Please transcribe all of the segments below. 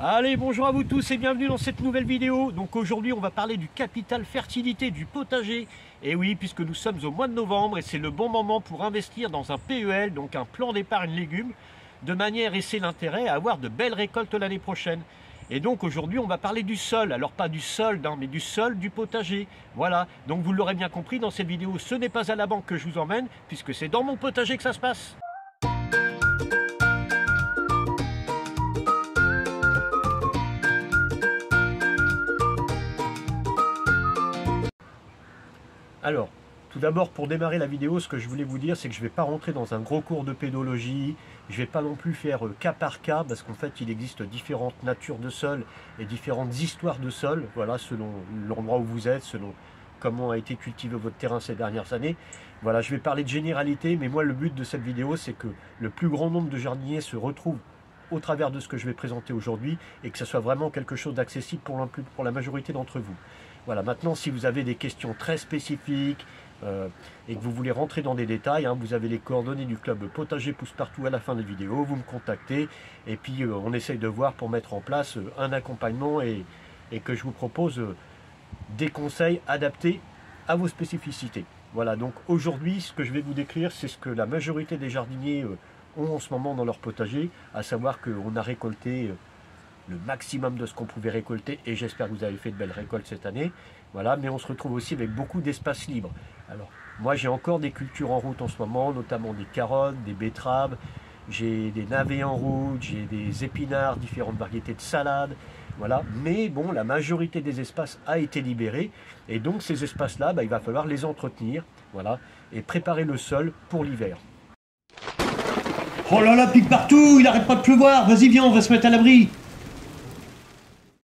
Allez, bonjour à vous tous et bienvenue dans cette nouvelle vidéo. Donc aujourd'hui on va parler du capital fertilité du potager. Et oui, puisque nous sommes au mois de novembre et c'est le bon moment pour investir dans un PEL, donc un plan d'épargne légumes, de manière, et c'est l'intérêt, à avoir de belles récoltes l'année prochaine. Et donc aujourd'hui on va parler du sol, alors pas du solde, mais du sol du potager. Voilà, donc vous l'aurez bien compris, dans cette vidéo ce n'est pas à la banque que je vous emmène, puisque c'est dans mon potager que ça se passe. Alors, tout d'abord, pour démarrer la vidéo, ce que je voulais vous dire, c'est que je ne vais pas rentrer dans un gros cours de pédologie, je ne vais pas non plus faire cas par cas, parce qu'en fait, il existe différentes natures de sol et différentes histoires de sol, voilà, selon l'endroit où vous êtes, selon comment a été cultivé votre terrain ces dernières années. Voilà, je vais parler de généralité, mais moi, le but de cette vidéo, c'est que le plus grand nombre de jardiniers se retrouvent au travers de ce que je vais présenter aujourd'hui, et que ce soit vraiment quelque chose d'accessible pour la majorité d'entre vous. Voilà, maintenant, si vous avez des questions très spécifiques et que vous voulez rentrer dans des détails, vous avez les coordonnées du club Potager Pousse Partout à la fin de la vidéo, vous me contactez et puis on essaye de voir pour mettre en place un accompagnement et que je vous propose des conseils adaptés à vos spécificités. Voilà, donc aujourd'hui, ce que je vais vous décrire, c'est ce que la majorité des jardiniers ont en ce moment dans leur potager, à savoir qu'on a récolté le maximum de ce qu'on pouvait récolter, et j'espère que vous avez fait de belles récoltes cette année. Voilà, mais on se retrouve aussi avec beaucoup d'espace libre. Alors, moi j'ai encore des cultures en route en ce moment, notamment des carottes, des betteraves, j'ai des navets en route, j'ai des épinards, différentes variétés de salades, voilà. Mais bon, la majorité des espaces a été libérée, et donc ces espaces-là, il va falloir les entretenir, voilà, et préparer le sol pour l'hiver. Oh là là, pique partout, il arrête pas de pleuvoir, vas-y viens, on va se mettre à l'abri.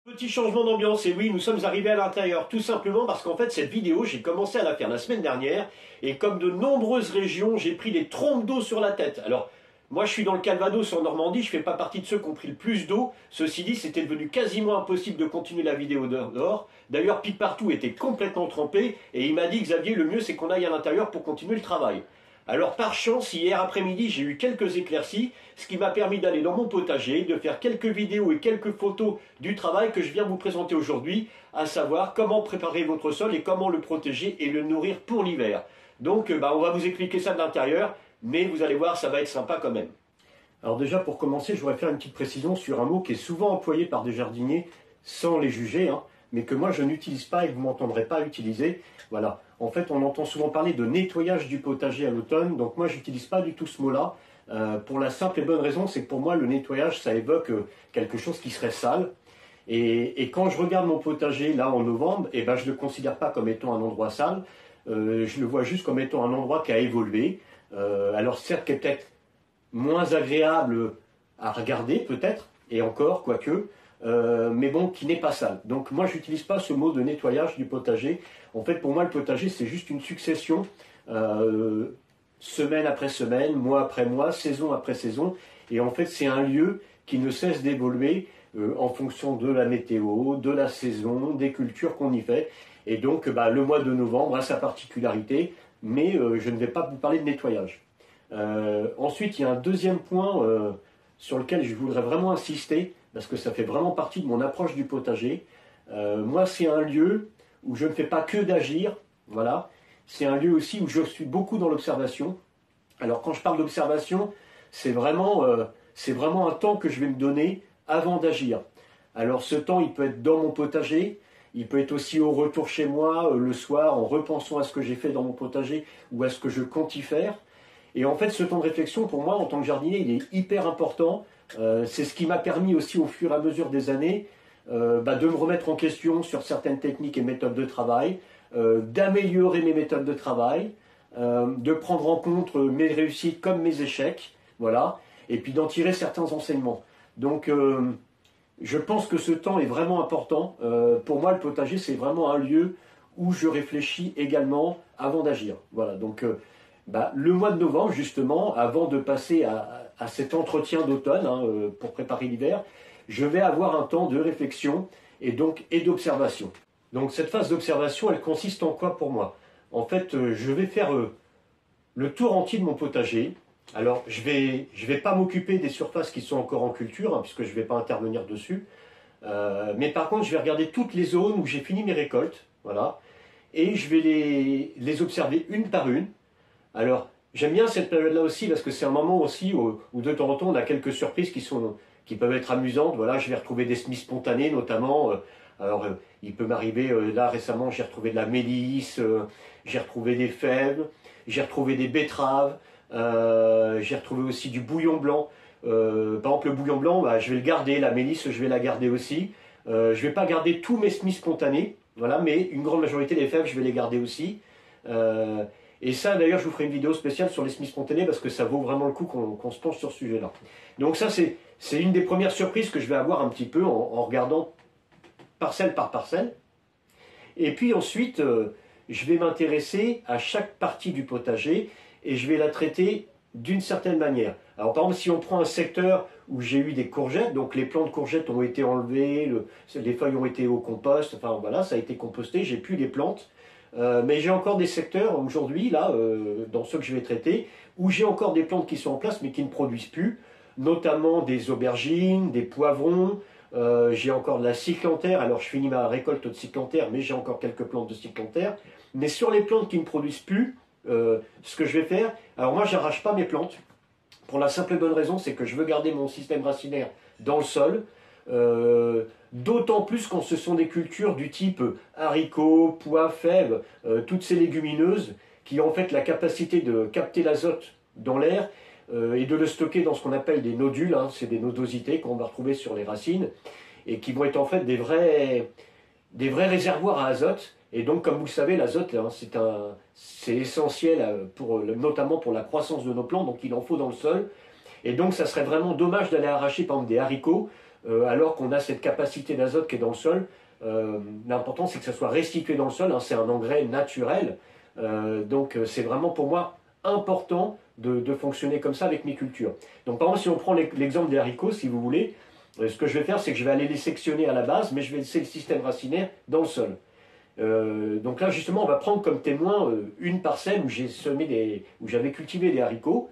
Petit changement d'ambiance, et oui, nous sommes arrivés à l'intérieur, tout simplement parce qu'en fait cette vidéo, j'ai commencé à la faire la semaine dernière, et comme de nombreuses régions, j'ai pris des trompes d'eau sur la tête. Alors, moi je suis dans le Calvados en Normandie, je fais pas partie de ceux qui ont pris le plus d'eau, ceci dit, c'était devenu quasiment impossible de continuer la vidéo dehors. D'ailleurs, Pique Partout était complètement trempé, et il m'a dit, Xavier, le mieux c'est qu'on aille à l'intérieur pour continuer le travail. Alors par chance, hier après-midi, j'ai eu quelques éclaircies, ce qui m'a permis d'aller dans mon potager, de faire quelques vidéos et quelques photos du travail que je viens vous présenter aujourd'hui, à savoir comment préparer votre sol et comment le protéger et le nourrir pour l'hiver. Donc on va vous expliquer ça de l'intérieur, mais vous allez voir, ça va être sympa quand même. Alors déjà, pour commencer, je voudrais faire une petite précision sur un mot qui est souvent employé par des jardiniers, sans les juger, mais que moi je n'utilise pas et que vous ne m'entendrez pas utiliser. Voilà. En fait, on entend souvent parler de nettoyage du potager à l'automne, donc moi j'utilise pas du tout ce mot-là, pour la simple et bonne raison, c'est que pour moi le nettoyage ça évoque quelque chose qui serait sale, et quand je regarde mon potager là en novembre, je ne le considère pas comme étant un endroit sale, je le vois juste comme étant un endroit qui a évolué, alors certes qui est peut-être moins agréable à regarder peut-être, et encore, quoique, mais bon, qui n'est pas sale. Donc moi, j'utilise pas ce mot de nettoyage du potager. En fait, pour moi, le potager, c'est juste une succession, semaine après semaine, mois après mois, saison après saison. Et en fait, c'est un lieu qui ne cesse d'évoluer en fonction de la météo, de la saison, des cultures qu'on y fait. Et donc, le mois de novembre a sa particularité, mais je ne vais pas vous parler de nettoyage. Ensuite, il y a un deuxième point sur lequel je voudrais vraiment insister, parce que ça fait vraiment partie de mon approche du potager. Moi, c'est un lieu où je ne fais pas que d'agir, voilà. C'est un lieu aussi où je suis beaucoup dans l'observation. Alors, quand je parle d'observation, c'est vraiment un temps que je vais me donner avant d'agir. Alors, ce temps, il peut être dans mon potager, il peut être aussi au retour chez moi, le soir, en repensant à ce que j'ai fait dans mon potager ou à ce que je compte y faire. Et en fait, ce temps de réflexion, pour moi, en tant que jardinier, il est hyper important. C'est ce qui m'a permis aussi, au fur et à mesure des années, de me remettre en question sur certaines techniques et méthodes de travail, d'améliorer mes méthodes de travail, de prendre en compte mes réussites comme mes échecs, voilà, et puis d'en tirer certains enseignements. Donc, je pense que ce temps est vraiment important. Pour moi, le potager, c'est vraiment un lieu où je réfléchis également avant d'agir. Voilà, donc le mois de novembre, justement, avant de passer à cet entretien d'automne pour préparer l'hiver, je vais avoir un temps de réflexion et d'observation. Donc cette phase d'observation, elle consiste en quoi pour moi? En fait, je vais faire le tour entier de mon potager, Alors, je vais pas m'occuper des surfaces qui sont encore en culture, hein, puisque je ne vais pas intervenir dessus. Mais par contre, je vais regarder toutes les zones où j'ai fini mes récoltes, voilà, et je vais les observer une par une. Alors, j'aime bien cette période-là aussi, parce que c'est un moment aussi où de temps en temps, on a quelques surprises qui peuvent être amusantes. Voilà, je vais retrouver des semis spontanés, notamment. Il peut m'arriver, là récemment, j'ai retrouvé de la mélisse, j'ai retrouvé des fèves, j'ai retrouvé des betteraves, j'ai retrouvé aussi du bouillon blanc. Par exemple, le bouillon blanc, bah, je vais le garder, la mélisse, je vais la garder aussi. Je ne vais pas garder tous mes semis spontanés, voilà, mais une grande majorité des fèves, je vais les garder aussi. Et ça, d'ailleurs, je vous ferai une vidéo spéciale sur les semis spontanés parce que ça vaut vraiment le coup qu'on se penche sur ce sujet-là. Donc ça, c'est une des premières surprises que je vais avoir un petit peu en regardant parcelle par parcelle. Et puis ensuite, je vais m'intéresser à chaque partie du potager et je vais la traiter d'une certaine manière. Alors par exemple, si on prend un secteur où j'ai eu des courgettes, donc les plants de courgettes ont été enlevés, les feuilles ont été au compost, enfin voilà, ça a été composté, j'ai plus les plantes. Mais j'ai encore des secteurs aujourd'hui, là, dans ceux que je vais traiter, où j'ai encore des plantes qui sont en place mais qui ne produisent plus, notamment des aubergines, des poivrons, j'ai encore de la cyclanthère. Alors je finis ma récolte de cyclanthère, mais j'ai encore quelques plantes de cyclanthère. Mais sur les plantes qui ne produisent plus, ce que je vais faire, alors moi j'arrache pas mes plantes, pour la simple et bonne raison, c'est que je veux garder mon système racinaire dans le sol. D'autant plus quand ce sont des cultures du type haricots, pois, fèves, toutes ces légumineuses qui ont en fait la capacité de capter l'azote dans l'air et de le stocker dans ce qu'on appelle des nodules, hein, c'est des nodosités qu'on va retrouver sur les racines et qui vont être en fait des vrais réservoirs à azote. Et donc, comme vous le savez, l'azote, hein, c'est essentiel notamment pour la croissance de nos plantes, donc il en faut dans le sol. Et donc, ça serait vraiment dommage d'aller arracher, par exemple, des haricots, alors qu'on a cette capacité d'azote qui est dans le sol. L'important, c'est que ça soit restitué dans le sol, hein, c'est un engrais naturel. Donc, c'est vraiment pour moi important de fonctionner comme ça avec mes cultures. Donc, par exemple, si on prend l'exemple des haricots, si vous voulez, ce que je vais faire, c'est que je vais aller les sectionner à la base, mais je vais laisser le système racinaire dans le sol. Donc là, justement, on va prendre comme témoin une parcelle où j'avais cultivé des haricots.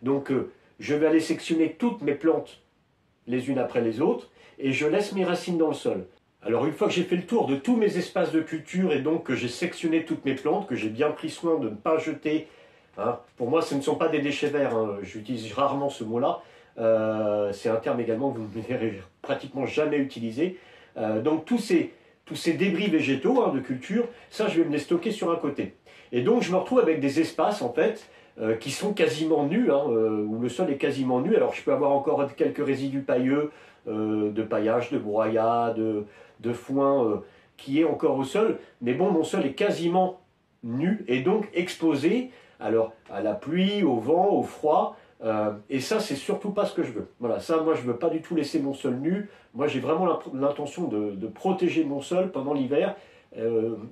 Donc, je vais aller sectionner toutes mes plantes les unes après les autres, et je laisse mes racines dans le sol. Alors, une fois que j'ai fait le tour de tous mes espaces de culture, et donc que j'ai sectionné toutes mes plantes, que j'ai bien pris soin de ne pas jeter, hein, pour moi, ce ne sont pas des déchets verts, hein, j'utilise rarement ce mot-là, c'est un terme également que vous ne verrez pratiquement jamais utilisé. Donc, tous ces débris végétaux, hein, de culture, ça je vais me les stocker sur un côté. Et donc je me retrouve avec des espaces en fait qui sont quasiment nus, hein, où le sol est quasiment nu. Alors je peux avoir encore quelques résidus pailleux, de paillage, de broyat, de foin qui est encore au sol, mais bon, mon sol est quasiment nu et donc exposé alors à la pluie, au vent, au froid. Et ça, c'est surtout pas ce que je veux. Voilà, ça, moi, je veux pas du tout laisser mon sol nu. Moi, j'ai vraiment l'intention de protéger mon sol pendant l'hiver.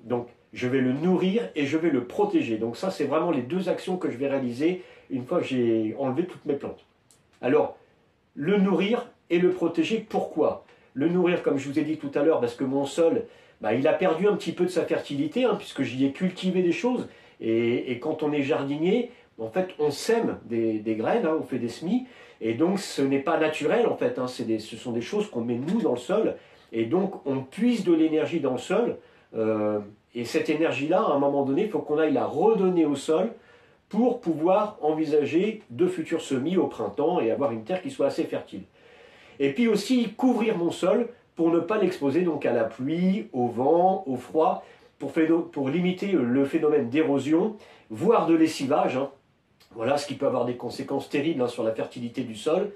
Donc, je vais le nourrir et je vais le protéger. Donc ça, c'est vraiment les deux actions que je vais réaliser une fois que j'ai enlevé toutes mes plantes. Alors, le nourrir et le protéger, pourquoi? Le nourrir, comme je vous ai dit tout à l'heure, parce que mon sol, bah, il a perdu un petit peu de sa fertilité, hein, puisque j'y ai cultivé des choses. Et quand on est jardinier, en fait, on sème des graines, hein, on fait des semis, et donc ce n'est pas naturel, en fait, hein, ce sont des choses qu'on met nous dans le sol, et donc on puise de l'énergie dans le sol, et cette énergie-là, à un moment donné, il faut qu'on aille la redonner au sol pour pouvoir envisager de futurs semis au printemps et avoir une terre qui soit assez fertile. Et puis aussi couvrir mon sol pour ne pas l'exposer donc à la pluie, au vent, au froid, pour limiter le phénomène d'érosion, voire de lessivage, hein. Voilà, ce qui peut avoir des conséquences terribles, hein, sur la fertilité du sol.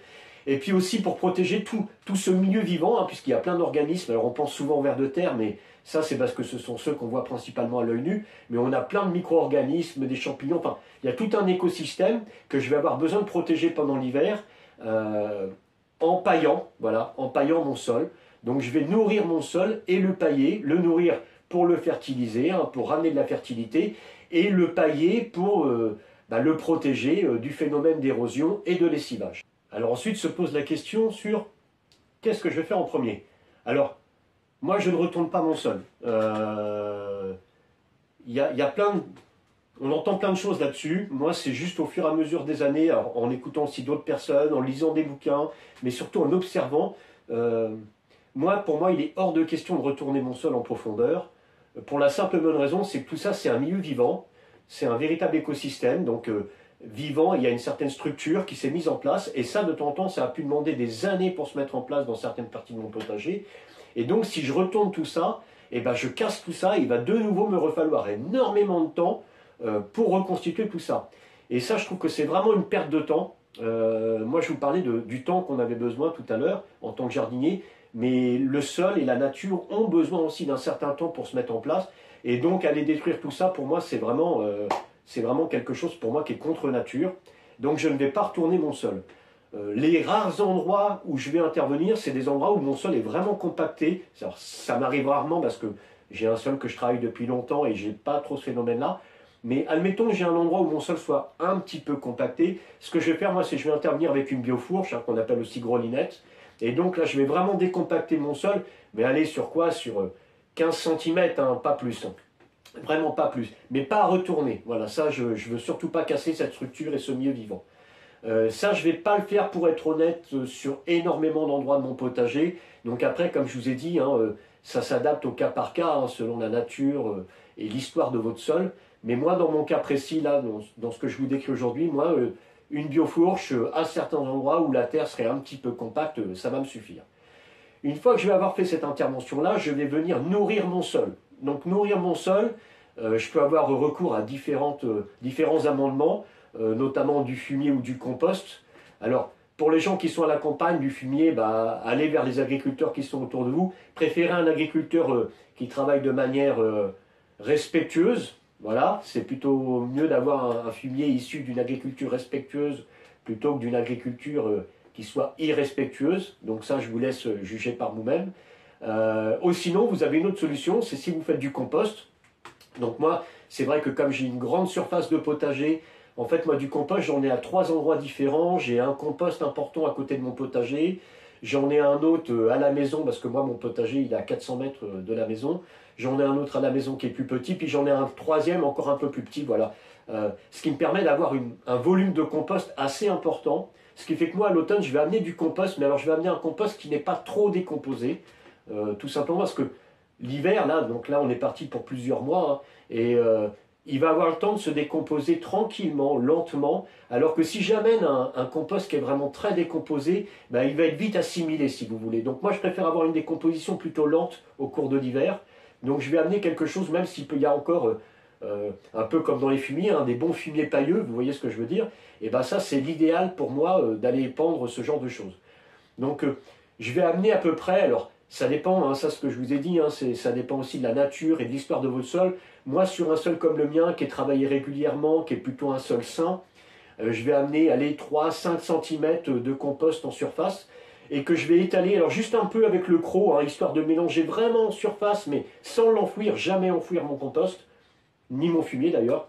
Et puis aussi pour protéger tout ce milieu vivant, hein, puisqu'il y a plein d'organismes. Alors on pense souvent aux vers de terre, mais ça c'est parce que ce sont ceux qu'on voit principalement à l'œil nu. Mais on a plein de micro-organismes, des champignons, enfin il y a tout un écosystème que je vais avoir besoin de protéger pendant l'hiver en paillant, voilà, en paillant mon sol. Donc je vais nourrir mon sol et le pailler, le nourrir pour le fertiliser, hein, pour ramener de la fertilité, et le pailler pour le protéger du phénomène d'érosion et de lessivage. Alors ensuite se pose la question sur qu'est-ce que je vais faire en premier. Alors, moi je ne retourne pas mon sol. Il y a On entend plein de choses là-dessus. Moi, c'est juste au fur et à mesure des années, en écoutant aussi d'autres personnes, en lisant des bouquins, mais surtout en observant. euh, pour moi, il est hors de question de retourner mon sol en profondeur. Pour la simple et bonne raison, c'est que tout ça, c'est un milieu vivant. C'est un véritable écosystème. Donc, vivant, il y a une certaine structure qui s'est mise en place. Et ça, de temps en temps, ça a pu demander des années pour se mettre en place dans certaines parties de mon potager. Et donc, si je retourne tout ça, eh ben, je casse tout ça. Il va de nouveau me refalloir énormément de temps pour reconstituer tout ça. Et ça, je trouve que c'est vraiment une perte de temps. Moi, je vous parlais du temps qu'on avait besoin tout à l'heure en tant que jardinier, mais le sol et la nature ont besoin aussi d'un certain temps pour se mettre en place. Et donc, aller détruire tout ça, pour moi, c'est vraiment quelque chose pour moi qui est contre nature. Donc, je ne vais pas retourner mon sol. Les rares endroits où je vais intervenir, c'est des endroits où mon sol est vraiment compacté. Alors, ça m'arrive rarement parce que j'ai un sol que je travaille depuis longtemps et j'ai pas trop ce phénomène-là. Mais admettons que j'ai un endroit où mon sol soit un petit peu compacté. Ce que je vais faire, moi, c'est que je vais intervenir avec une biofourche, hein, qu'on appelle aussi grelinette. Et donc là, je vais vraiment décompacter mon sol, mais aller sur quoi? Sur 15 cm, hein, pas plus. Hein. Vraiment pas plus. Mais pas à retourner. Voilà, ça, je ne veux surtout pas casser cette structure et ce milieu vivant. Ça, je ne vais pas le faire, pour être honnête, sur énormément d'endroits de mon potager. Donc après, comme je vous ai dit, hein, ça s'adapte au cas par cas, hein, selon la nature et l'histoire de votre sol. Mais moi, dans mon cas précis, là, dans ce que je vous décris aujourd'hui, moi, une biofourche, à certains endroits où la terre serait un petit peu compacte, ça va me suffire. Une fois que je vais avoir fait cette intervention-là, je vais venir nourrir mon sol. Donc nourrir mon sol, je peux avoir recours à différents amendements, notamment du fumier ou du compost. Alors, pour les gens qui sont à la campagne, du fumier, bah, allez vers les agriculteurs qui sont autour de vous. Préférez un agriculteur qui travaille de manière respectueuse. Voilà, c'est plutôt mieux d'avoir un fumier issu d'une agriculture respectueuse plutôt que d'une agriculture qui soit irrespectueuse. Donc ça, je vous laisse juger par vous-même. Ou sinon, vous avez une autre solution, c'est si vous faites du compost. Donc moi, c'est vrai que comme j'ai une grande surface de potager, en fait, moi, du compost, j'en ai à 3 endroits différents. J'ai un compost important à côté de mon potager. J'en ai un autre à la maison, parce que moi, mon potager, il est à 400 mètres de la maison. J'en ai un autre à la maison qui est plus petit, puis j'en ai un troisième encore un peu plus petit, voilà. Ce qui me permet d'avoir un volume de compost assez important. Ce qui fait que moi, à l'automne, je vais amener du compost, mais alors je vais amener un compost qui n'est pas trop décomposé. Tout simplement parce que l'hiver, là, donc là, on est parti pour plusieurs mois, hein, et il va avoir le temps de se décomposer tranquillement, lentement, alors que si j'amène un compost qui est vraiment très décomposé, ben, il va être vite assimilé, si vous voulez. Donc moi, je préfère avoir une décomposition plutôt lente au cours de l'hiver. Donc je vais amener quelque chose, même s'il y a encore, un peu comme dans les fumiers, hein, des bons fumiers pailleux, vous voyez ce que je veux dire, et ben ça, c'est l'idéal pour moi d'aller épandre ce genre de choses. Donc je vais amener à peu près, alors ça dépend, hein, ça ce que je vous ai dit, hein, ça dépend aussi de la nature et de l'histoire de votre sol. Moi, sur un sol comme le mien, qui est travaillé régulièrement, qui est plutôt un sol sain, je vais amener, allez, 3-5 cm de compost en surface, et que je vais étaler, alors juste un peu avec le croc, hein, histoire de mélanger vraiment en surface, mais sans l'enfouir, jamais enfouir mon compost, ni mon fumier d'ailleurs.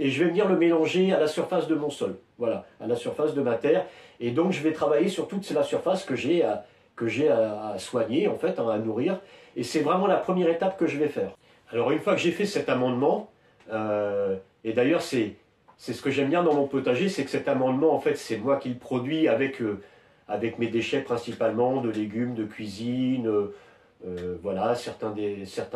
Et je vais venir le mélanger à la surface de mon sol, voilà, à la surface de ma terre. Et donc je vais travailler sur toute la surface que j'ai à soigner, en fait, hein, à nourrir. Et c'est vraiment la première étape que je vais faire. Alors une fois que j'ai fait cet amendement, et d'ailleurs c'est ce que j'aime bien dans mon potager, c'est que cet amendement, en fait, c'est moi qui le produis avec mes déchets principalement, de légumes, de cuisine, voilà, certains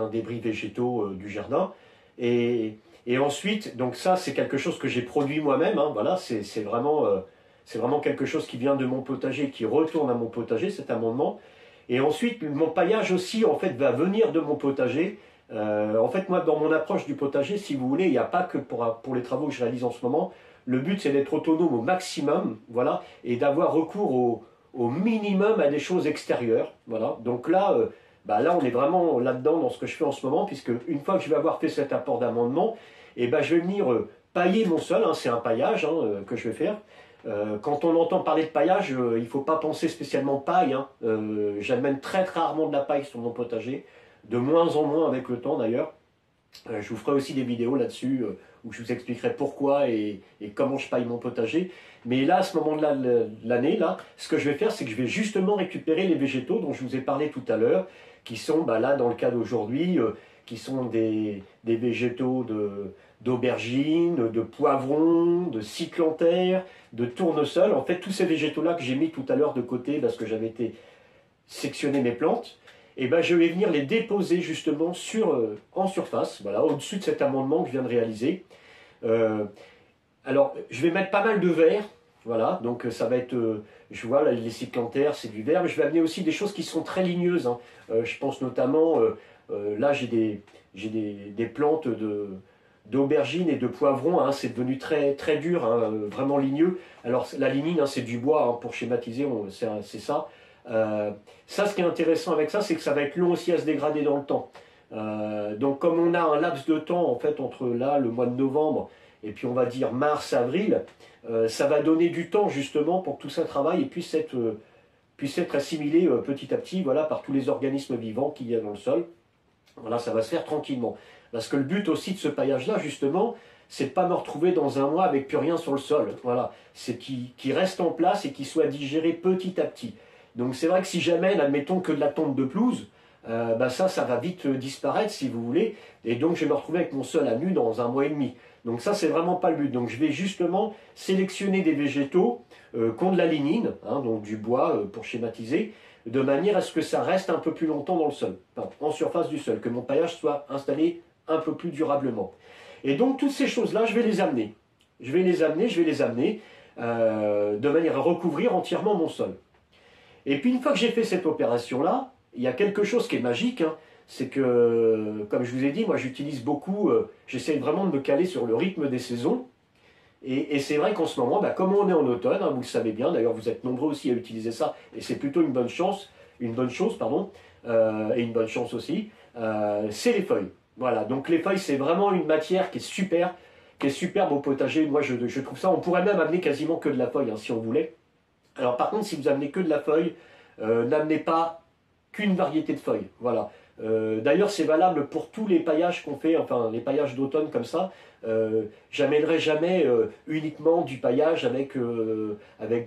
débris végétaux du jardin. Et ensuite, donc ça, c'est quelque chose que j'ai produit moi-même, hein, voilà, c'est vraiment quelque chose qui vient de mon potager, qui retourne à mon potager, cet amendement. Et ensuite, mon paillage aussi, en fait, va venir de mon potager. En fait, moi, dans mon approche du potager, si vous voulez, il n'y a pas que pour les travaux que je réalise en ce moment. Le but, c'est d'être autonome au maximum, voilà, et d'avoir recours au minimum à des choses extérieures, voilà. Donc là, là, on est vraiment là-dedans dans ce que je fais en ce moment, puisque une fois que je vais avoir fait cet apport d'amendement, et je vais venir pailler mon sol, hein, c'est un paillage que je vais faire. Quand on entend parler de paillage, il ne faut pas penser spécialement paille, hein. J'amène très rarement de la paille sur mon potager, de moins en moins avec le temps d'ailleurs. Je vous ferai aussi des vidéos là-dessus où je vous expliquerai pourquoi et comment je paille mon potager. Mais là, à ce moment-là de l'année, là, ce que je vais faire, c'est que je vais justement récupérer les végétaux dont je vous ai parlé tout à l'heure, qui sont là, dans le cas d'aujourd'hui, qui sont des végétaux d'aubergine, de poivron, de cyclanthère, de tournesol. En fait, tous ces végétaux-là que j'ai mis tout à l'heure de côté parce que j'avais été sectionner mes plantes, et ben je vais venir les déposer justement en surface, voilà, au-dessus de cet amendement que je viens de réaliser. Alors, je vais mettre pas mal de verre, voilà, donc ça va être, je vois là, les cyclanthères, c'est du verre, mais je vais amener aussi des choses qui sont très ligneuses, hein. Je pense notamment, là j'ai des plantes d'aubergine et de poivron, hein, c'est devenu très, très dur, hein, vraiment ligneux. Alors la lignine, hein, c'est du bois, hein, pour schématiser, c'est ça. Ça, ce qui est intéressant avec ça, c'est que ça va être long aussi à se dégrader dans le temps. Donc comme on a un laps de temps en fait entre là, le mois de novembre, et puis on va dire mars, avril, ça va donner du temps justement pour que tout ça travaille et puisse être assimilé petit à petit, voilà, par tous les organismes vivants qu'il y a dans le sol. Voilà, ça va se faire tranquillement. Parce que le but aussi de ce paillage-là, justement, c'est de ne pas me retrouver dans un mois avec plus rien sur le sol. Voilà, c'est qu'il reste en place et qu'il soit digéré petit à petit. Donc c'est vrai que si jamais, admettons que de la tonte de pelouse, ça va vite disparaître si vous voulez, et donc je vais me retrouver avec mon sol à nu dans un mois et demi. Donc ça, c'est vraiment pas le but. Donc je vais justement sélectionner des végétaux qui ont de la lignine, hein, donc du bois pour schématiser, de manière à ce que ça reste un peu plus longtemps dans le sol, enfin, en surface du sol, que mon paillage soit installé un peu plus durablement. Et donc toutes ces choses-là, je vais les amener. Je vais les amener de manière à recouvrir entièrement mon sol. Et puis une fois que j'ai fait cette opération-là, il y a quelque chose qui est magique, hein, c'est que, comme je vous ai dit, moi j'utilise beaucoup, j'essaie vraiment de me caler sur le rythme des saisons. Et c'est vrai qu'en ce moment, comme on est en automne, hein, vous le savez bien, d'ailleurs vous êtes nombreux aussi à utiliser ça, et c'est plutôt une bonne chose, et une bonne chance aussi, c'est les feuilles. Voilà, donc les feuilles, c'est vraiment une matière qui est superbe au potager. Moi, je trouve ça, on pourrait même amener quasiment que de la feuille, hein, si on voulait. Alors par contre, si vous amenez que de la feuille, n'amenez pas qu'une variété de feuilles. Voilà. D'ailleurs, c'est valable pour tous les paillages qu'on fait, enfin les paillages d'automne comme ça. J'amènerai jamais uniquement du paillage avec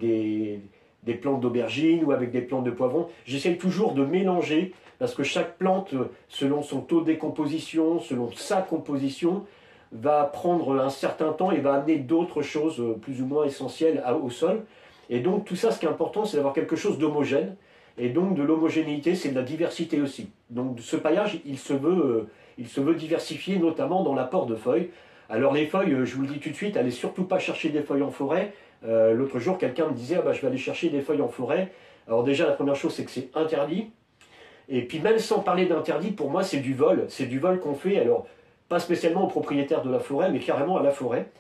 des plantes d'aubergine ou avec des plantes de poivron. J'essaie toujours de mélanger parce que chaque plante, selon son taux de décomposition, selon sa composition, va prendre un certain temps et va amener d'autres choses plus ou moins essentielles au sol. Et donc tout ça, ce qui est important, c'est d'avoir quelque chose d'homogène. Et donc de l'homogénéité, c'est de la diversité aussi. Donc ce paillage, il se veut diversifié, notamment dans l'apport de feuilles. Alors les feuilles, je vous le dis tout de suite, allez surtout pas chercher des feuilles en forêt. L'autre jour, quelqu'un me disait, je vais aller chercher des feuilles en forêt. Alors déjà, la première chose, c'est que c'est interdit. Et puis même sans parler d'interdit, pour moi, c'est du vol. C'est du vol qu'on fait, alors pas spécialement aux propriétaires de la forêt, mais carrément à la forêt.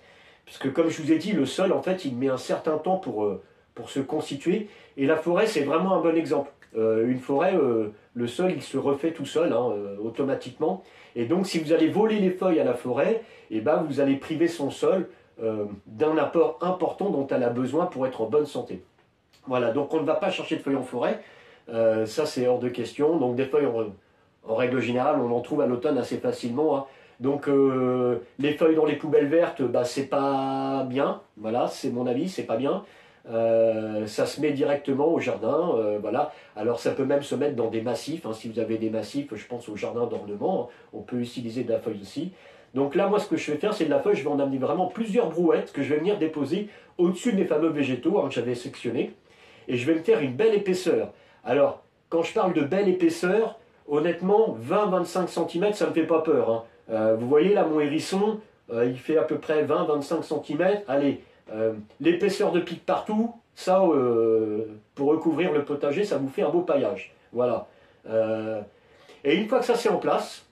Parce que comme je vous ai dit, le sol, en fait, il met un certain temps pour se constituer. Et la forêt, c'est vraiment un bon exemple. Une forêt, le sol, il se refait tout seul, hein, automatiquement. Et donc, si vous allez voler les feuilles à la forêt, vous allez priver son sol d'un apport important dont elle a besoin pour être en bonne santé. Voilà, donc on ne va pas chercher de feuilles en forêt. Ça, c'est hors de question. Donc, des feuilles, en règle générale, on en trouve à l'automne assez facilement, hein. Donc, les feuilles dans les poubelles vertes, c'est pas bien. Voilà, c'est mon avis, c'est pas bien. Ça se met directement au jardin, voilà. Alors ça peut même se mettre dans des massifs, hein. Si vous avez des massifs, je pense au jardin d'ornement, hein, on peut utiliser de la feuille aussi. Donc là, moi, ce que je vais faire, c'est de la feuille, je vais en amener vraiment plusieurs brouettes que je vais venir déposer au-dessus de mes fameux végétaux, hein, que j'avais sectionnés, et je vais me faire une belle épaisseur. Alors, quand je parle de belle épaisseur, honnêtement, 20-25 cm, ça ne me fait pas peur, hein. Vous voyez là, mon hérisson, il fait à peu près 20-25 cm, allez. L'épaisseur de pique partout, ça, pour recouvrir le potager, ça vous fait un beau paillage. Voilà. Et une fois que ça c'est en place,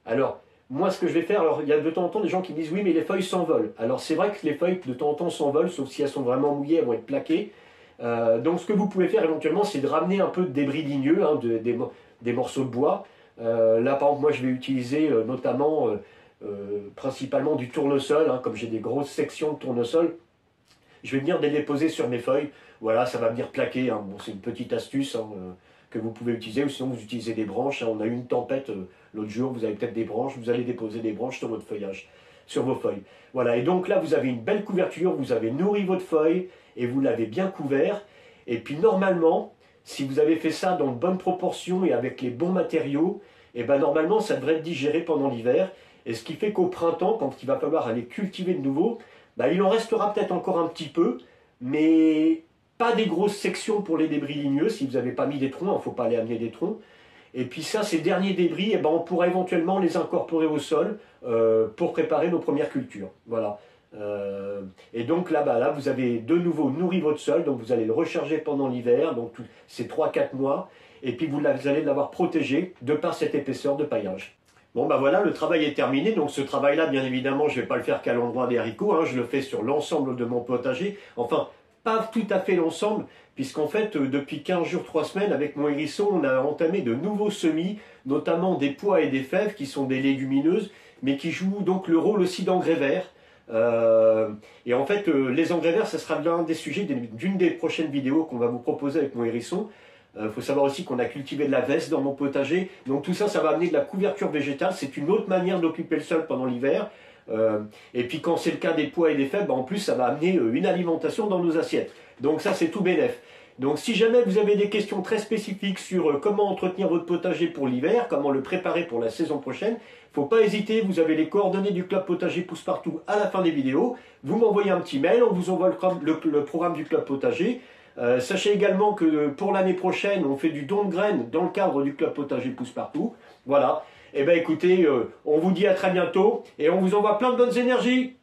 alors, moi ce que je vais faire, alors il y a de temps en temps des gens qui me disent oui mais les feuilles s'envolent. Alors c'est vrai que les feuilles de temps en temps s'envolent, sauf si elles sont vraiment mouillées, elles vont être plaquées. Donc ce que vous pouvez faire éventuellement, c'est de ramener un peu de débris ligneux, hein, des morceaux de bois. Là par exemple, moi je vais utiliser notamment, principalement du tournesol, hein, comme j'ai des grosses sections de tournesol. Je vais venir les déposer sur mes feuilles. Voilà, ça va venir plaquer, hein. Bon, c'est une petite astuce, hein, que vous pouvez utiliser, ou sinon vous utilisez des branches, hein. On a eu une tempête l'autre jour, vous avez peut-être des branches, vous allez déposer des branches sur votre feuillage, sur vos feuilles. Voilà, et donc là vous avez une belle couverture, vous avez nourri votre feuille et vous l'avez bien couvert. Et puis normalement, si vous avez fait ça dans de bonnes proportions et avec les bons matériaux, et ben normalement ça devrait être digéré pendant l'hiver. Et ce qui fait qu'au printemps, quand il va falloir aller cultiver de nouveau, ben, il en restera peut-être encore un petit peu, mais pas des grosses sections pour les débris ligneux. Si vous n'avez pas mis des troncs, il ne faut pas aller amener des troncs. Et puis ça, ces derniers débris, eh ben, on pourra éventuellement les incorporer au sol pour préparer nos premières cultures. Voilà. Et donc là, là, vous avez de nouveau nourri votre sol, donc vous allez le recharger pendant l'hiver, donc ces 3-4 mois, et puis vous allez l'avoir protégé de par cette épaisseur de paillage. Bon ben voilà, le travail est terminé, donc ce travail-là, bien évidemment, je ne vais pas le faire qu'à l'endroit des haricots, hein, je le fais sur l'ensemble de mon potager, enfin, pas tout à fait l'ensemble, puisqu'en fait, depuis 15 jours, 3 semaines, avec mon hérisson, on a entamé de nouveaux semis, notamment des pois et des fèves, qui sont des légumineuses, mais qui jouent donc le rôle aussi d'engrais verts. Et en fait, les engrais verts, ce sera l'un des sujets d'une des prochaines vidéos qu'on va vous proposer avec mon hérisson. Faut savoir aussi qu'on a cultivé de la veste dans mon potager, donc tout ça, ça va amener de la couverture végétale. C'est une autre manière d'occuper le sol pendant l'hiver. Et puis quand c'est le cas des pois et des fèves, en plus ça va amener une alimentation dans nos assiettes. Donc ça, c'est tout bénef. Donc si jamais vous avez des questions très spécifiques sur comment entretenir votre potager pour l'hiver, comment le préparer pour la saison prochaine, faut pas hésiter, vous avez les coordonnées du club potager Pousse Partout à la fin des vidéos. Vous m'envoyez un petit mail, on vous envoie le programme du club potager. Sachez également que pour l'année prochaine, on fait du don de graines dans le cadre du club potager Pousse Partout. Voilà. Et bien écoutez, on vous dit à très bientôt et on vous envoie plein de bonnes énergies.